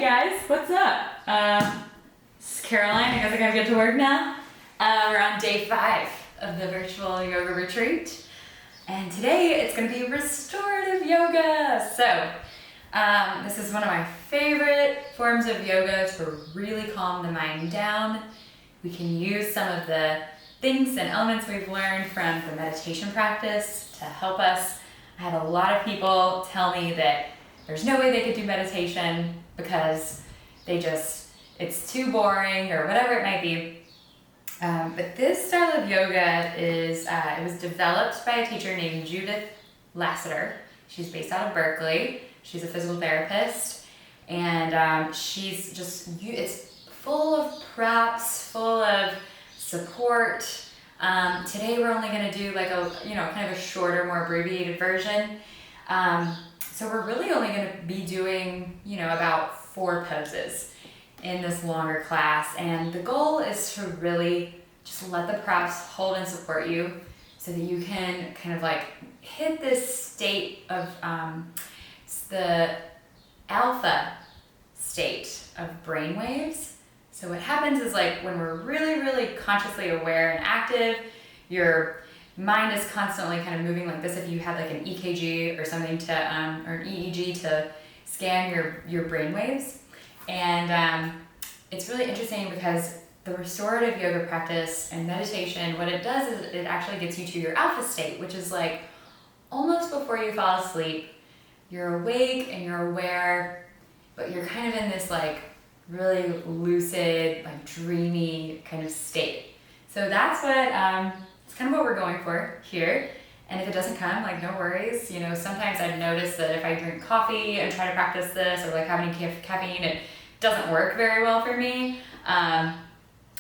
guys, what's up? This is Caroline. I guess I gotta get to work now. We're on day 5 of the virtual yoga retreat, and today it's gonna be restorative yoga. So this is one of my favorite forms of yoga to really calm the mind down. We can use some of the things and elements we've learned from the meditation practice to help us. I had a lot of people tell me that there's no way they could do meditation because it's too boring or whatever it might be. But this style of yoga it was developed by a teacher named Judith Lasater. She's based out of Berkley. She's a physical therapist, and it's full of props, full of support. Today we're only going to do like kind of a shorter, more abbreviated version. So we're really only going to be doing, about 4 poses in this longer class. And the goal is to really just let the props hold and support you so that you can kind of like hit this state of the alpha state of brain waves. So what happens is like when we're really, really consciously aware and active, your mind is constantly kind of moving like this. If you had like an EKG or something or an EEG to scan your brain waves. And it's really interesting because the restorative yoga practice and meditation, what it does is it actually gets you to your alpha state, which is like almost before you fall asleep. You're awake and you're aware, but you're kind of in this like really lucid, like dreamy kind of state. So that's what it's kind of what we're going for here. And if it doesn't come, like no worries. Sometimes I've noticed that if I drink coffee and try to practice this or like have any caffeine, it doesn't work very well for me. I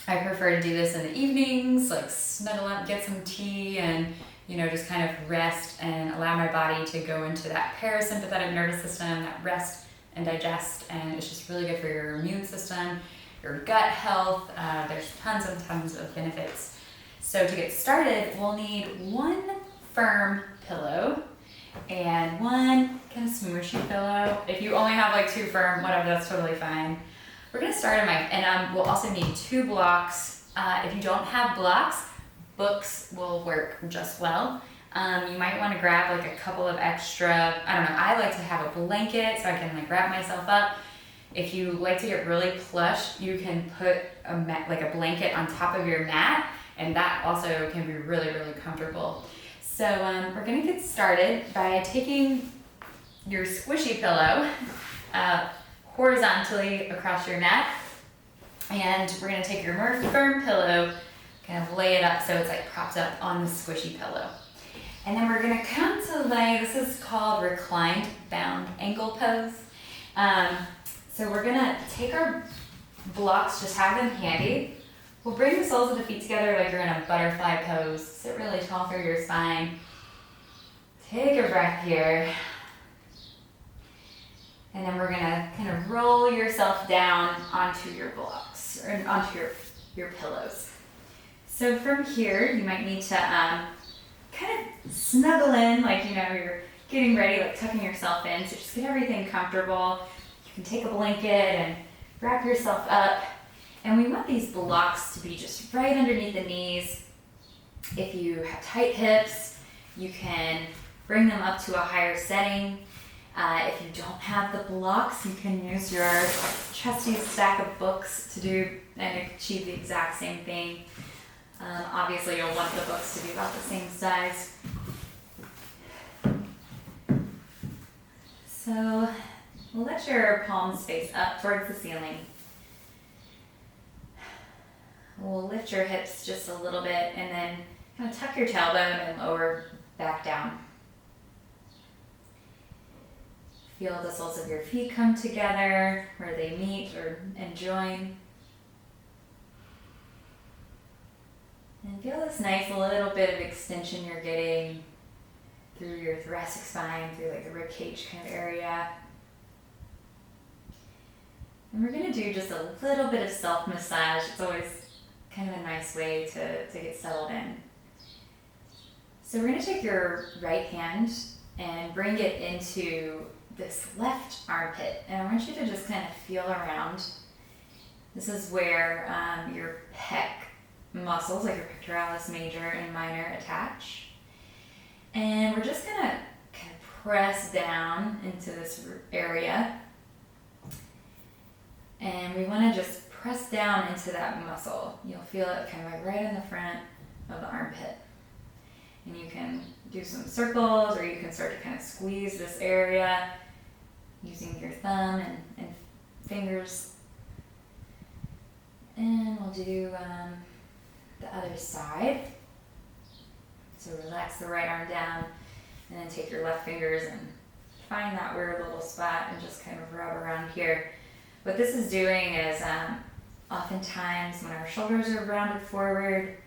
prefer to do this in the evenings, like snuggle up, get some tea, and just kind of rest and allow my body to go into that parasympathetic nervous system, that rest and digest, and it's just really good for your immune system, your gut health. There's tons and tons of benefits. So to get started, we'll need 1 firm pillow and 1 kind of smooshy pillow. If you only have like 2 firm, whatever, that's totally fine. We're gonna start and we'll also need 2 blocks. If you don't have blocks, books will work just well. You might want to grab like a couple of extra, I like to have a blanket so I can like wrap myself up. If you like to get really plush, you can put a blanket on top of your mat, and that also can be really, really comfortable. So we're gonna get started by taking your squishy pillow horizontally across your mat, and we're gonna take your more firm pillow, kind of lay it up so it's like propped up on the squishy pillow. And then we're gonna come to this is called reclined bound ankle pose. So we're gonna take our blocks, just have them handy. We'll bring the soles of the feet together like you're in a butterfly pose. Sit really tall through your spine. Take a breath here. And then we're gonna kind of roll yourself down onto your blocks, or onto your pillows. So from here, you might need to kind of snuggle in, like, you're getting ready, like tucking yourself in. So just get everything comfortable. You can take a blanket and wrap yourself up. And we want these blocks to be just right underneath the knees. If you have tight hips, you can bring them up to a higher setting. If you don't have the blocks, you can use your trusty stack of books to do and achieve the exact same thing. Obviously, you'll want the books to be about the same size. So we'll let your palms face up towards the ceiling. We'll lift your hips just a little bit and then kind of tuck your tailbone and lower back down. Feel the soles of your feet come together where they meet and join. And feel this nice little bit of extension you're getting through your thoracic spine, through like the ribcage kind of area. And we're going to do just a little bit of self-massage. It's always kind of a nice way to get settled in. So we're going to take your right hand and bring it into this left armpit, and I want you to just kind of feel around. This is where your pec muscles, like your pectoralis major and minor, attach. And we're just gonna kind of press down into this area. And we wanna just press down into that muscle. You'll feel it kind of like right in the front of the armpit. And you can do some circles, or you can start to kind of squeeze this area using your thumb and fingers. And we'll do the other side. So relax the right arm down, and then take your left fingers and find that weird little spot and just kind of rub around here. What this is doing is oftentimes when our shoulders are rounded forward,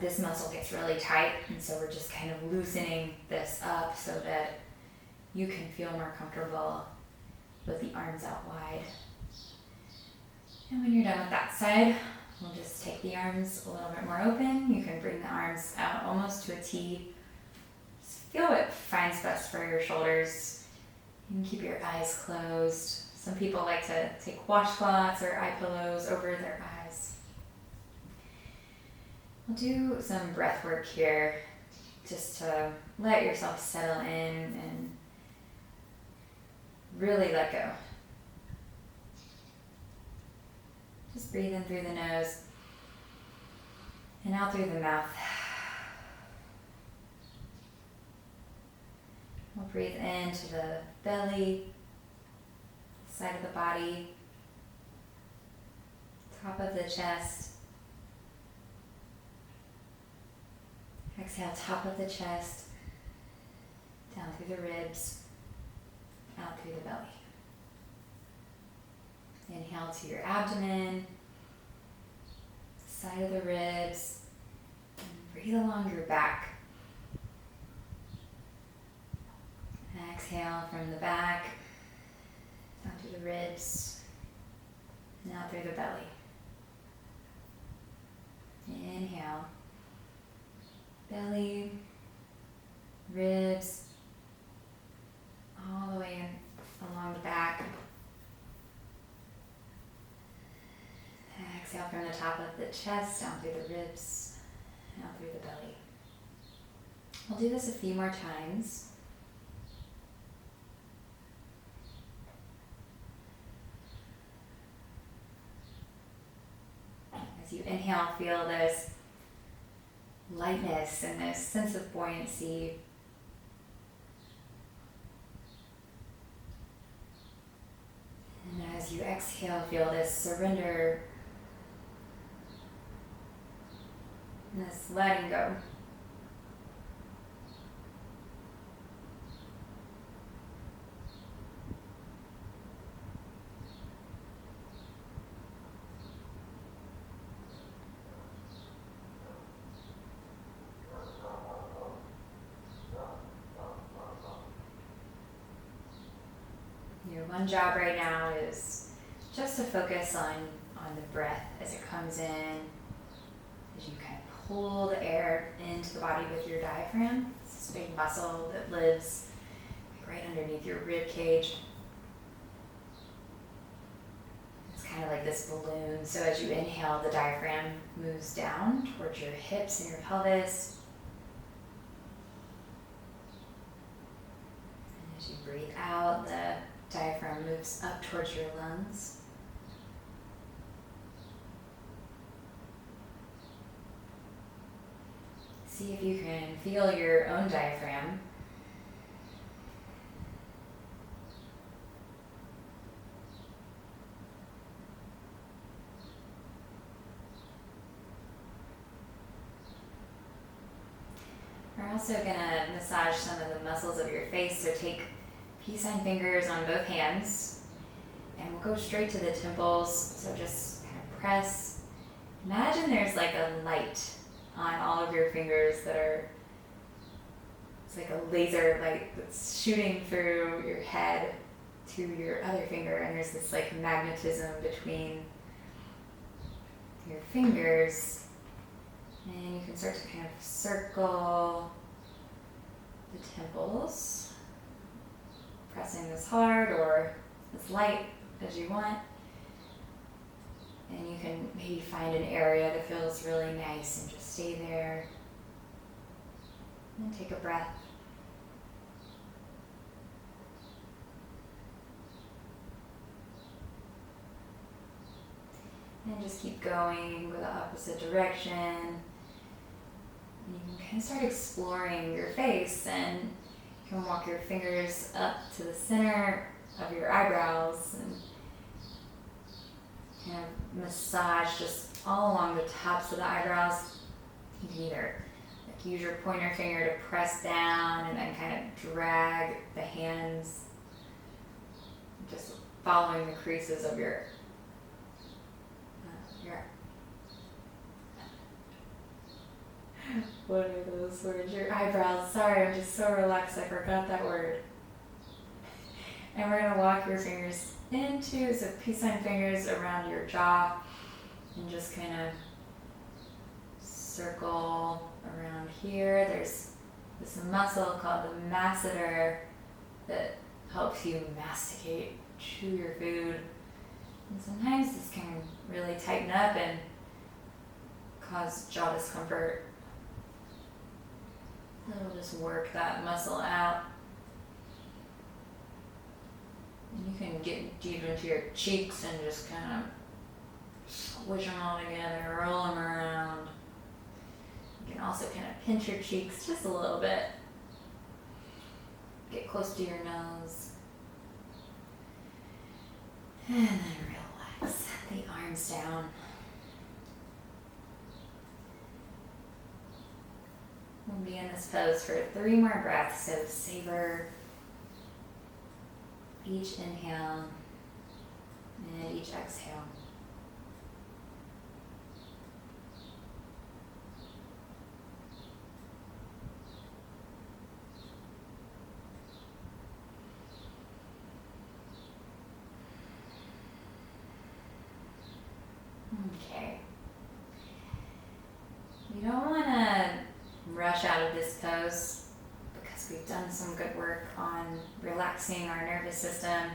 this muscle gets really tight, and so we're just kind of loosening this up so that you can feel more comfortable with the arms out wide. And when you're done with that side, we'll just take the arms a little bit more open. You can bring the arms out almost to a T. Just feel what finds best for your shoulders. You can keep your eyes closed. Some people like to take washcloths or eye pillows over their eyes. We'll do some breath work here just to let yourself settle in and really let go. Just breathe in through the nose and out through the mouth. We'll breathe into the belly, side of the body, top of the chest. Exhale, top of the chest, down through the ribs, out through the belly. Inhale to your abdomen, side of the ribs, and breathe along your back. Exhale from the back, down to the ribs, and out through the belly. Inhale, belly, ribs, all the way in, along the back. Exhale from the top of the chest, down through the ribs, and out through the belly. We'll do this a few more times. As you inhale, feel this lightness and this sense of buoyancy. And as you exhale, feel this surrender, and this letting go. Your one job right now is just to focus on the breath as it comes in, as you kind of pull the air into the body with your diaphragm. It's this big muscle that lives right underneath your rib cage. It's kind of like this balloon. So as you inhale, the diaphragm moves down towards your hips and your pelvis. And as you breathe out, the diaphragm moves up towards your lungs. See if you can feel your own diaphragm. We're also going to massage some of the muscles of your face, so take peace sign fingers on both hands, and we'll go straight to the temples. So just kind of press. Imagine there's like a light on all of your fingers it's like a laser light that's shooting through your head to your other finger, and there's this like magnetism between your fingers, and you can start to kind of circle the temples. pressing this hard or as light as you want. And you can maybe find an area that feels really nice and just stay there. And then take a breath. And just keep going with the opposite direction. You can kind of start exploring your face, and you can walk your fingers up to the center of your eyebrows and kind of massage just all along the tops of the eyebrows. You can either use your pointer finger to press down and then kind of drag the hands, just following the creases of your what are those words? Your eyebrows. Sorry, I'm just so relaxed I forgot that word. And we're going to walk your fingers into, so peace sign fingers around your jaw, and just kind of circle around here. There's this muscle called the masseter that helps you masticate, chew your food. And sometimes this can really tighten up and cause jaw discomfort. It'll just work that muscle out. And you can get deep into your cheeks and just kind of squish them all together, roll them around. You can also kind of pinch your cheeks just a little bit. Get close to your nose. And then relax the arms down. We'll be in this pose for 3 more breaths, so savor each inhale and each exhale. Okay. You don't want to rush out of this pose because we've done some good work on relaxing our nervous system.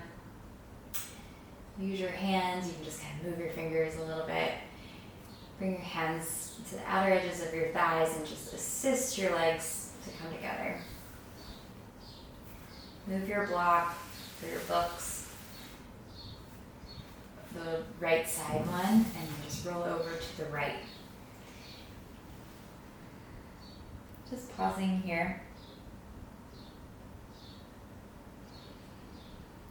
Use your hands. You can just kind of move your fingers a little bit. Bring your hands to the outer edges of your thighs and just assist your legs to come together. Move your block for your books, the right side one, and then just roll over to the right. Just pausing here.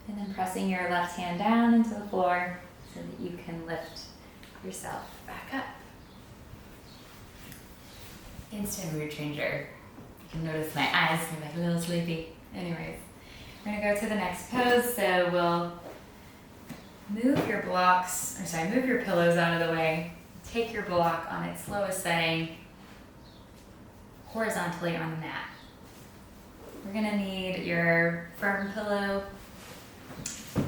And then pressing your left hand down into the floor so that you can lift yourself back up. Instant mood changer. You can notice my eyes are like a little sleepy. Anyways, we're gonna go to the next pose. So we'll move your pillows out of the way. Take your block on its lowest setting, horizontally on the mat. We're gonna need your firm pillow.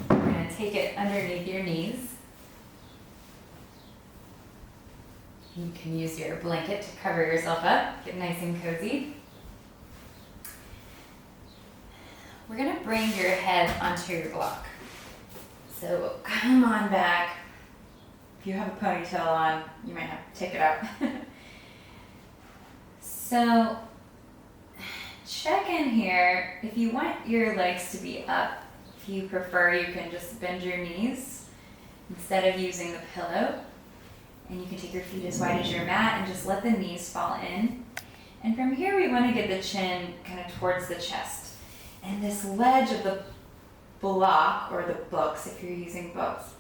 We're gonna take it underneath your knees. You can use your blanket to cover yourself up, get nice and cozy. We're gonna bring your head onto your block. So come on back. If you have a ponytail on, you might have to take it up. So check in here. If you want your legs to be up, if you prefer, you can just bend your knees instead of using the pillow. And you can take your feet as wide as your mat and just let the knees fall in. And from here, we want to get the chin kind of towards the chest. And this ledge of the block, or the books, if you're using books,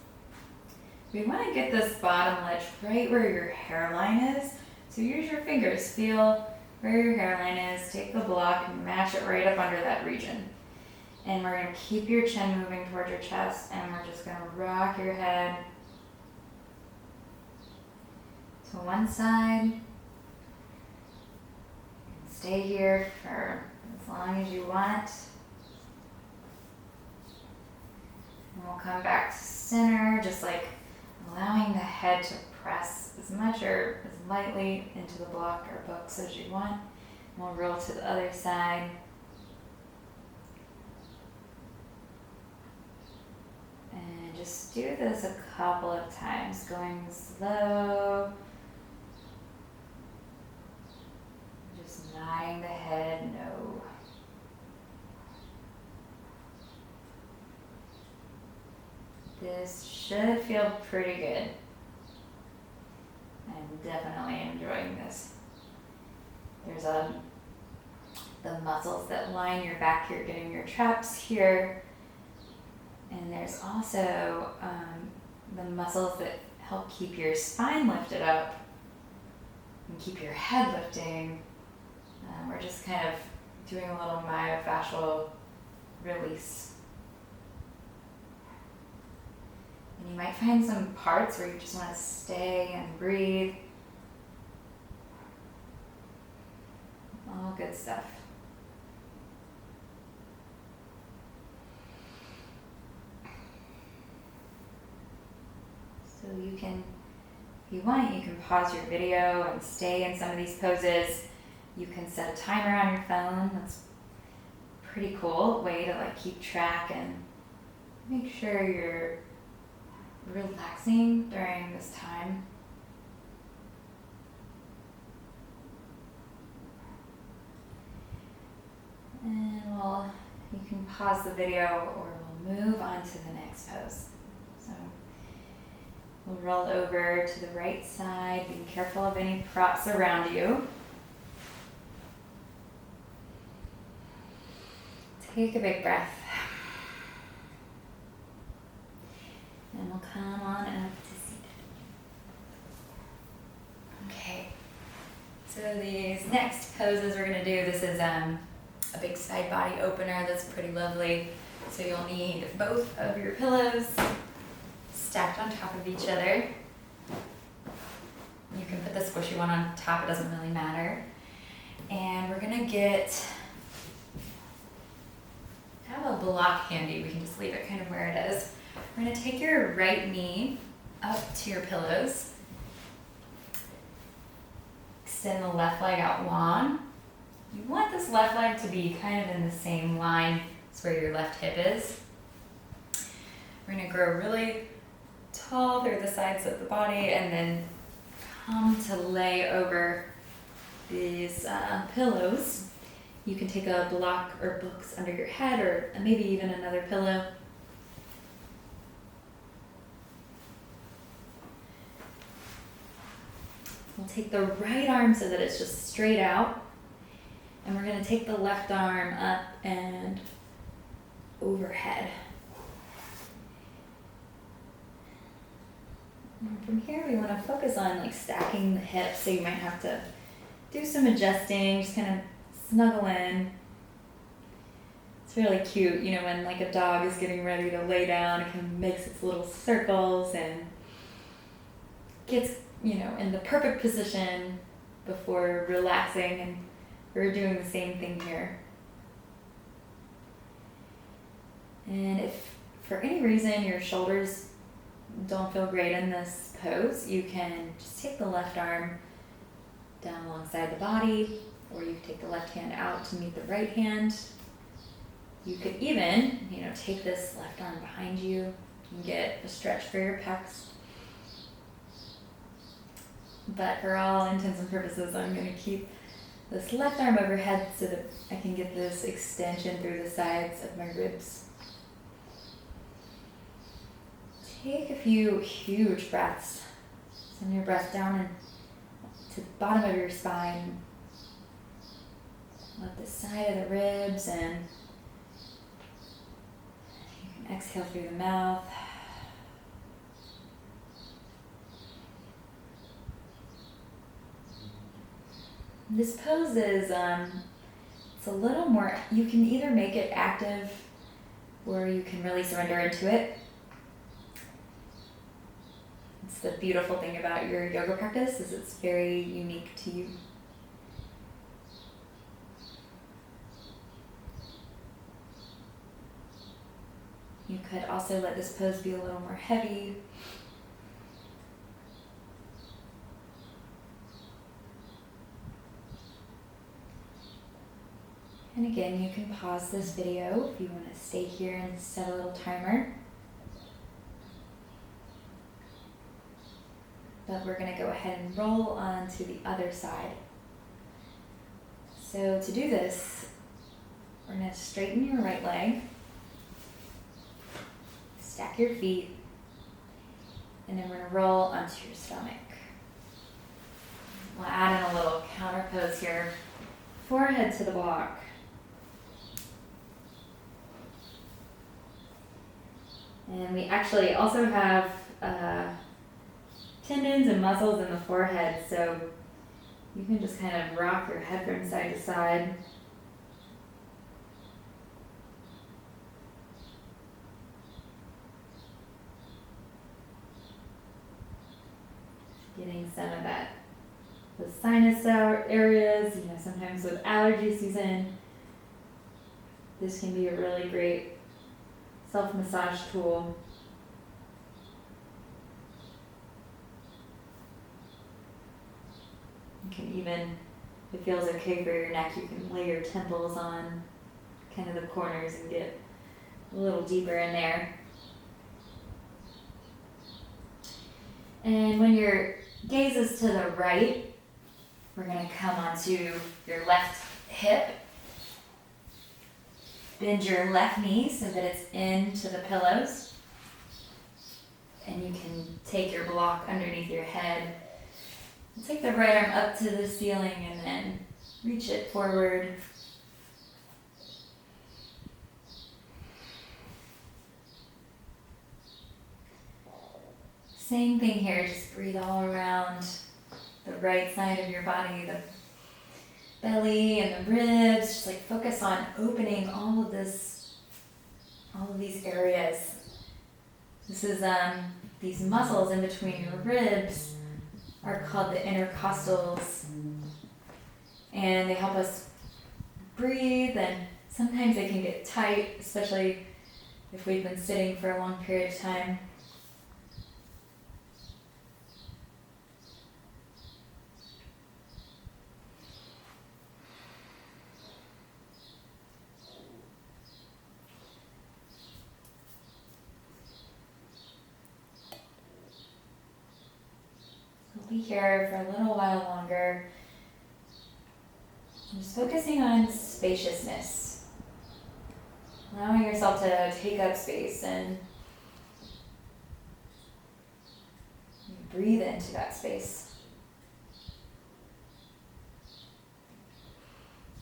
we want to get this bottom ledge right where your hairline is. So use your fingers, feel where your hairline is, take the block and mash it right up under that region. And we're going to keep your chin moving towards your chest, and we're just going to rock your head to one side. Stay here for as long as you want. And we'll come back to center, just like allowing the head to press as much or as lightly into the block or books as you want. And we'll roll to the other side. And just do this a couple of times, going slow. Just nodding the head no. This should feel pretty good. I'm definitely enjoying this. There's the muscles that line your back here, getting your traps here. And there's also the muscles that help keep your spine lifted up and keep your head lifting. We're just kind of doing a little myofascial release. And you might find some parts where you just want to stay and breathe. All good stuff. So you can, if you want, you can pause your video and stay in some of these poses. You can set a timer on your phone. That's a pretty cool way to like keep track and make sure you're relaxing during this time. And you can pause the video or we'll move on to the next pose. So we'll roll over to the right side, being careful of any props around you. Take a big breath. And we'll come on up to seated. Okay. So these next poses we're going to do, this is a big side body opener that's pretty lovely. So you'll need both of your pillows stacked on top of each other. You can put the squishy one on top, it doesn't really matter. And we're going to have a block handy. We can just leave it kind of where it is. We're going to take your right knee up to your pillows. Extend the left leg out long. You want this left leg to be kind of in the same line as where your left hip is. We're going to grow really tall through the sides of the body and then come to lay over these pillows. You can take a block or books under your head or maybe even another pillow. We'll take the right arm so that it's just straight out. And we're going to take the left arm up and overhead. And from here we want to focus on like stacking the hips, so you might have to do some adjusting, just kind of snuggle in. It's really cute, you know, when like a dog is getting ready to lay down, it kind of makes its little circles and gets, you know, in the perfect position before relaxing, and we're doing the same thing here. And if for any reason your shoulders don't feel great in this pose, you can just take the left arm down alongside the body, or you can take the left hand out to meet the right hand. You could even, you know, take this left arm behind you and get a stretch for your pecs. But for all intents and purposes, I'm going to keep this left arm overhead so that I can get this extension through the sides of my ribs. Take a few huge breaths. Send your breath down to the bottom of your spine. Let the side of the ribs, and you can exhale through the mouth. This pose is, it's a little more, you can either make it active or you can really surrender into it. It's the beautiful thing about your yoga practice is it's very unique to you. You could also let this pose be a little more heavy. And again, you can pause this video if you want to stay here and set a little timer. but we're going to go ahead and roll on to the other side. So to do this, we're going to straighten your right leg, stack your feet, and then we're going to roll onto your stomach. We'll add in a little counter pose here, forehead to the block. And we actually also have tendons and muscles in the forehead, so you can just kind of rock your head from side to side. Getting some of that, the sinus areas, sometimes with allergy season, this can be a really great self-massage tool. You can even, if it feels okay for your neck, you can lay your temples on kind of the corners and get a little deeper in there. And when your gaze is to the right, we're going to come onto your left hip. Bend your left knee so that it's into the pillows. And you can take your block underneath your head. And take the right arm up to the ceiling and then reach it forward. Same thing here, just breathe all around the right side of your body, the belly and the ribs. Just like focus on opening all of these areas. This is these muscles in between your ribs are called the intercostals, and they help us breathe, and sometimes they can get tight, especially if we've been sitting for a long period of time. Be here for a little while longer. Just focusing on spaciousness. Allowing yourself to take up space and breathe into that space.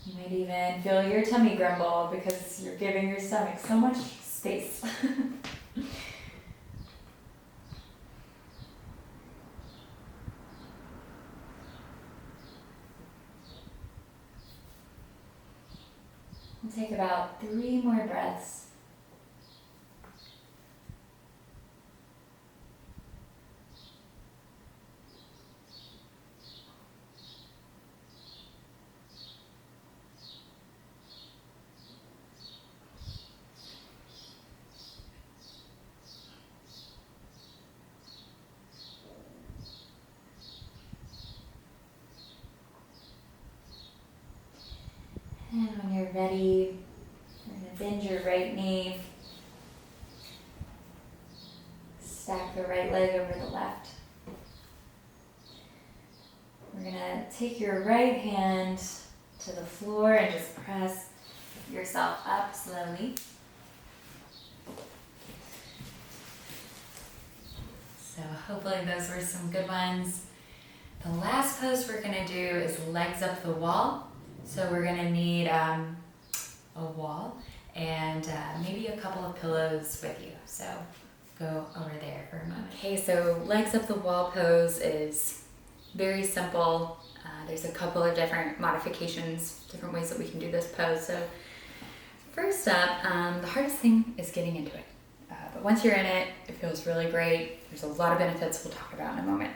You might even feel your tummy grumble because you're giving your stomach so much space. We'll take about 3 more breaths. And when you're ready, you're going to bend your right knee, stack the right leg over the left. We're going to take your right hand to the floor and just press yourself up slowly. So hopefully those were some good ones. The last pose we're going to do is legs up the wall. So we're going to need a wall and maybe a couple of pillows with you. So go over there for a moment. Okay, so legs up the wall pose is very simple. There's a couple of different modifications, different ways that we can do this pose. So first up, the hardest thing is getting into it. But once you're in it, it feels really great. There's a lot of benefits we'll talk about in a moment.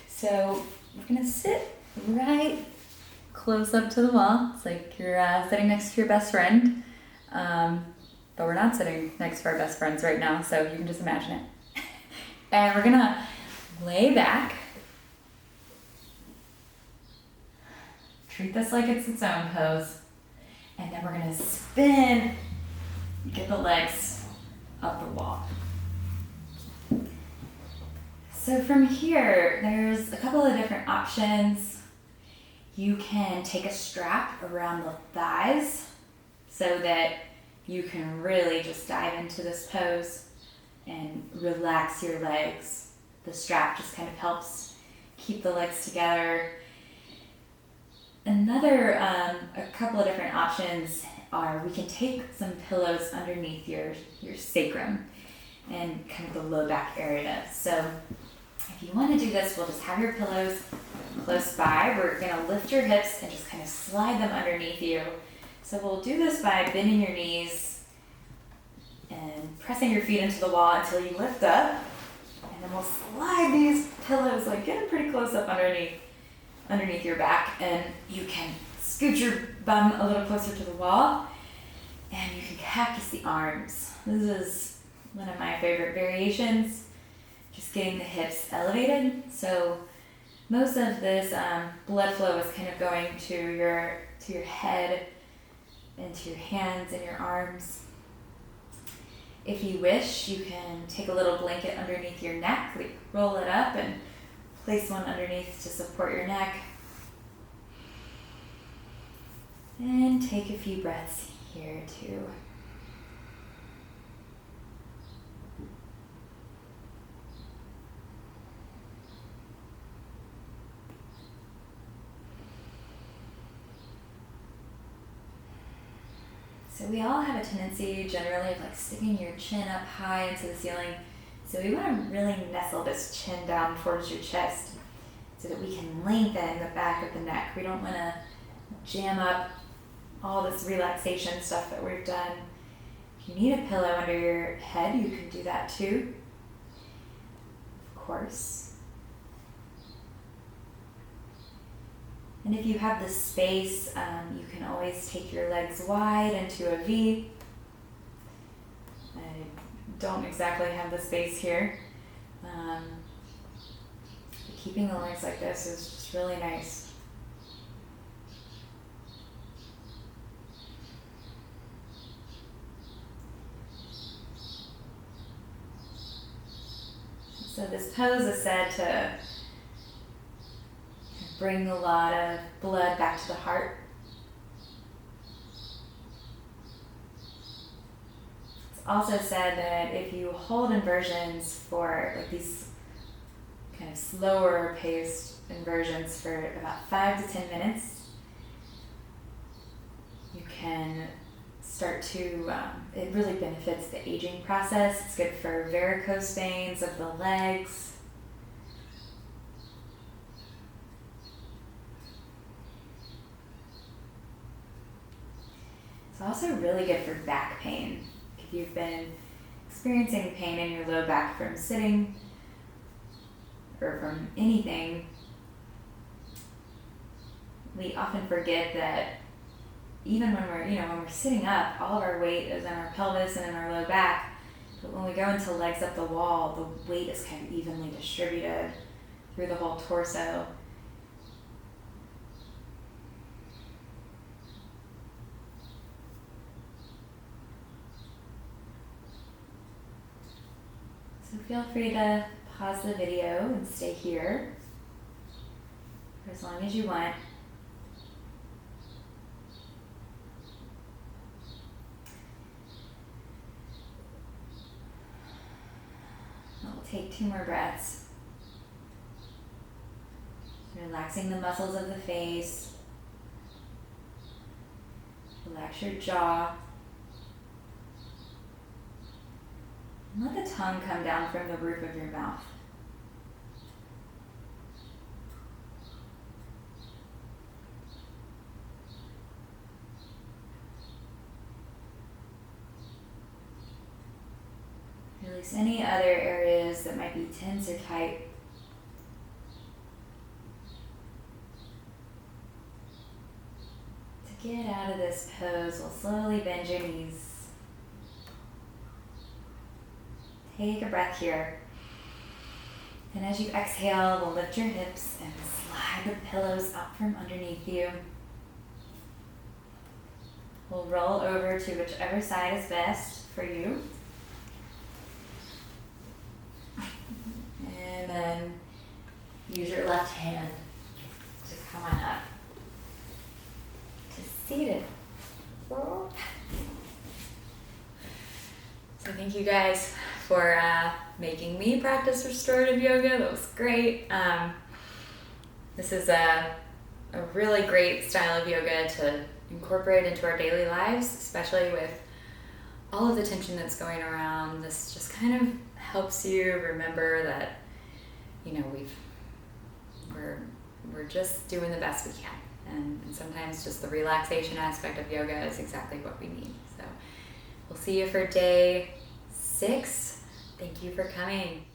So we're going to sit right close up to the wall. It's like you're sitting next to your best friend, but we're not sitting next to our best friends right now, so you can just imagine it. And we're gonna lay back. Treat this like it's its own pose, and then we're gonna spin, get the legs up the wall. So from here, there's a couple of different options. You can take a strap around the thighs so that you can really just dive into this pose and relax your legs. The strap just kind of helps keep the legs together. A couple of different options are we can take some pillows underneath your sacrum and kind of the low back area. So if you want to do this, we'll just have your pillows close by. We're going to lift your hips and just kind of slide them underneath you. So we'll do this by bending your knees and pressing your feet into the wall until you lift up. And then we'll slide these pillows, like get them pretty close up underneath your back. And you can scoot your bum a little closer to the wall. And you can cactus the arms. This is one of my favorite variations. Just getting the hips elevated. So most of this blood flow is kind of going to your head and to your hands and your arms. If you wish, you can take a little blanket underneath your neck, like roll it up and place one underneath to support your neck. And take a few breaths here too. So we all have a tendency generally of like sticking your chin up high into the ceiling. So we want to really nestle this chin down towards your chest so that we can lengthen the back of the neck. We don't want to jam up all this relaxation stuff that we've done. If you need a pillow under your head, you can do that too, of course. And if you have the space, you can always take your legs wide into a V. I don't exactly have the space here. Keeping the legs like this is just really nice. So this pose is said to bring a lot of blood back to the heart. It's also said that if you hold inversions for like these kind of slower paced inversions for about 5 to 10 minutes, you can start to, it really benefits the aging process. It's good for varicose veins of the legs. It's also really good for back pain. If you've been experiencing pain in your low back from sitting or from anything, we often forget that even when we're sitting up, all of our weight is in our pelvis and in our low back. But when we go into legs up the wall, the weight is kind of evenly distributed through the whole torso. So feel free to pause the video and stay here for as long as you want. We'll take 2 more breaths. Relaxing the muscles of the face. Relax your jaw. And let the tongue come down from the roof of your mouth. Release any other areas that might be tense or tight. To get out of this pose, we'll slowly bend your knees. Take a breath here. And as you exhale, we'll lift your hips and slide the pillows up from underneath you. We'll roll over to whichever side is best for you. And then use your left hand to come on up to seated. So thank you guys for making me practice restorative yoga. That was great. This is a really great style of yoga to incorporate into our daily lives, especially with all of the tension that's going around. This just kind of helps you remember that, you know, we're just doing the best we can, and sometimes just the relaxation aspect of yoga is exactly what we need. So we'll see you for day 6. Thank you for coming.